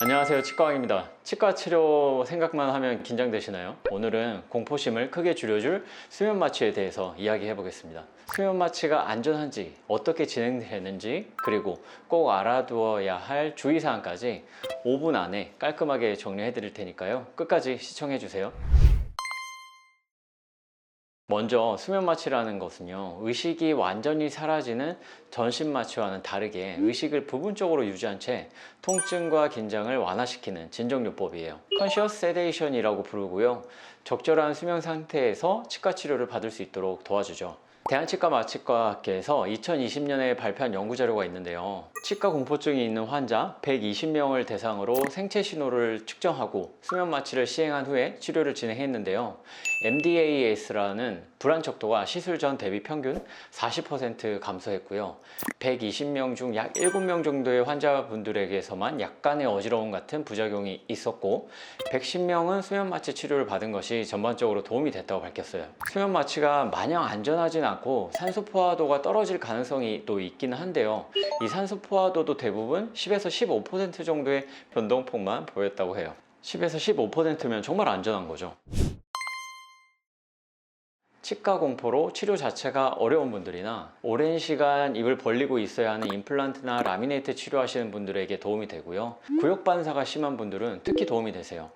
안녕하세요, 치과왕입니다. 치과 치료 생각만 하면 긴장되시나요? 오늘은 공포심을 크게 줄여줄 수면 마취에 대해서 이야기해 보겠습니다. 수면 마취가 안전한지, 어떻게 진행되는지, 그리고 꼭 알아두어야 할 주의사항까지 5분 안에 깔끔하게 정리해 드릴 테니까요. 끝까지 시청해 주세요. 먼저 수면 마취라는 것은요, 의식이 완전히 사라지는 전신 마취와는 다르게 의식을 부분적으로 유지한 채 통증과 긴장을 완화시키는 진정요법이에요. 컨시어스 세데이션이라고 부르고요, 적절한 수면 상태에서 치과 치료를 받을 수 있도록 도와주죠. 대한치과 마취과학회에서 2020년에 발표한 연구자료가 있는데요, 치과 공포증이 있는 환자 120명을 대상으로 생체 신호를 측정하고 수면 마취를 시행한 후에 치료를 진행했는데요, MDAS라는 불안 척도가 시술 전 대비 평균 40% 감소했고요, 120명 중 약 7명 정도의 환자분들에게서만 약간의 어지러움 같은 부작용이 있었고, 110명은 수면 마취 치료를 받은 것이 전반적으로 도움이 됐다고 밝혔어요. 수면 마취가 마냥 안전하진 않고 산소 포화도가 떨어질 가능성이 또 있기는 한데요, 이 산소 포화도도 대부분 10에서 15% 정도의 변동폭만 보였다고 해요. 10에서 15%면 정말 안전한 거죠. 치과 공포로 치료 자체가 어려운 분들이나 오랜 시간 입을 벌리고 있어야 하는 임플란트나 라미네이트 치료하시는 분들에게 도움이 되고요, 구역 반사가 심한 분들은 특히 도움이 되세요.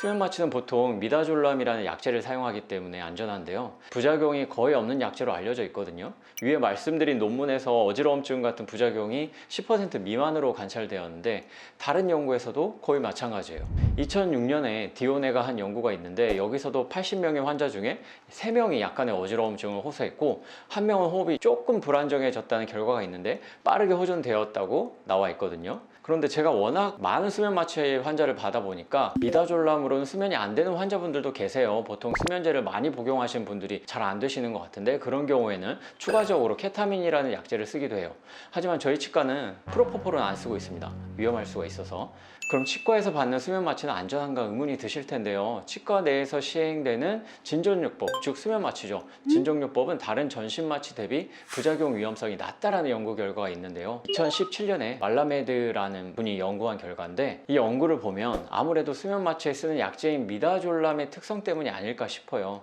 수면 마취는 보통 미다졸람이라는 약제를 사용하기 때문에 안전한데요, 부작용이 거의 없는 약제로 알려져 있거든요. 위에 말씀드린 논문에서 어지러움증 같은 부작용이 10% 미만으로 관찰되었는데, 다른 연구에서도 거의 마찬가지예요. 2006년에 디오네가 한 연구가 있는데, 여기서도 80명의 환자 중에 3명이 약간의 어지러움증을 호소했고, 1명은 호흡이 조금 불안정해졌다는 결과가 있는데 빠르게 호전되었다고 나와 있거든요. 그런데 제가 워낙 많은 수면 마취 환자를 받아보니까 미다졸람으로는 수면이 안 되는 환자분들도 계세요. 보통 수면제를 많이 복용하시는 분들이 잘 안 되시는 것 같은데, 그런 경우에는 추가적으로 케타민이라는 약제를 쓰기도 해요. 하지만 저희 치과는 프로포폴은 안 쓰고 있습니다. 위험할 수가 있어서. 그럼 치과에서 받는 수면 마취는 안전한가 의문이 드실 텐데요, 치과 내에서 시행되는 진정요법, 즉 수면 마취죠. 진정요법은 다른 전신 마취 대비 부작용 위험성이 낮다라는 연구 결과가 있는데요, 2017년에 말라메드라는 분이 연구한 결과인데, 이 연구를 보면 아무래도 수면 마취에 쓰는 약제인 미다졸람의 특성 때문이 아닐까 싶어요.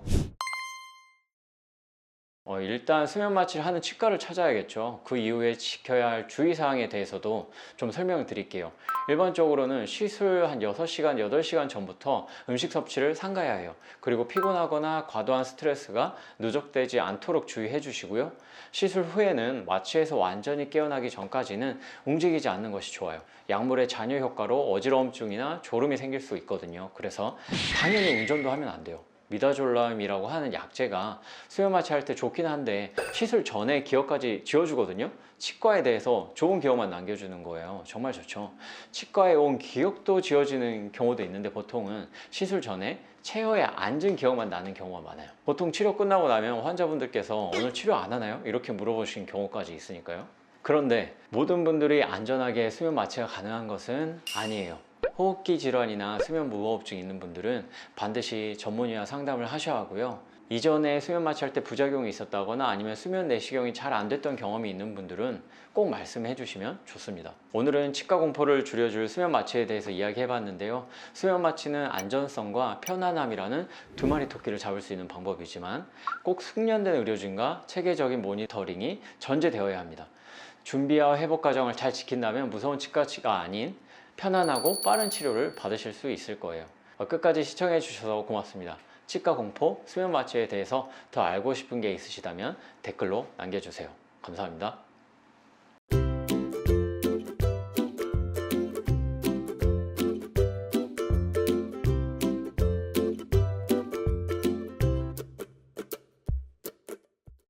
일단 수면 마취를 하는 치과를 찾아야겠죠. 그 이후에 지켜야 할 주의사항에 대해서도 좀 설명을 드릴게요. 일반적으로는 시술 한 6시간, 8시간 전부터 음식 섭취를 삼가야 해요. 그리고 피곤하거나 과도한 스트레스가 누적되지 않도록 주의해 주시고요, 시술 후에는 마취에서 완전히 깨어나기 전까지는 움직이지 않는 것이 좋아요. 약물의 잔여 효과로 어지러움증이나 졸음이 생길 수 있거든요. 그래서 당연히 운전도 하면 안 돼요. 미다졸람이라고 하는 약제가 수면 마취할 때 좋긴 한데, 시술 전에 기억까지 지워주거든요. 치과에 대해서 좋은 기억만 남겨주는 거예요. 정말 좋죠. 치과에 온 기억도 지워지는 경우도 있는데, 보통은 시술 전에 체어에 앉은 기억만 나는 경우가 많아요. 보통 치료 끝나고 나면 환자분들께서 오늘 치료 안 하나요? 이렇게 물어보신 경우까지 있으니까요. 그런데 모든 분들이 안전하게 수면 마취가 가능한 것은 아니에요. 호흡기 질환이나 수면 무호흡증 있는 분들은 반드시 전문의와 상담을 하셔야 하고요, 이전에 수면 마취할 때 부작용이 있었다거나 아니면 수면 내시경이 잘 안 됐던 경험이 있는 분들은 꼭 말씀해 주시면 좋습니다. 오늘은 치과 공포를 줄여줄 수면 마취에 대해서 이야기해 봤는데요, 수면 마취는 안전성과 편안함이라는 두 마리 토끼를 잡을 수 있는 방법이지만, 꼭 숙련된 의료진과 체계적인 모니터링이 전제되어야 합니다. 준비와 회복 과정을 잘 지킨다면 무서운 치과치가 아닌 편안하고 빠른 치료를 받으실 수 있을 거예요. 끝까지 시청해 주셔서 고맙습니다. 치과 공포, 수면 마취에 대해서 더 알고 싶은 게 있으시다면 댓글로 남겨주세요. 감사합니다.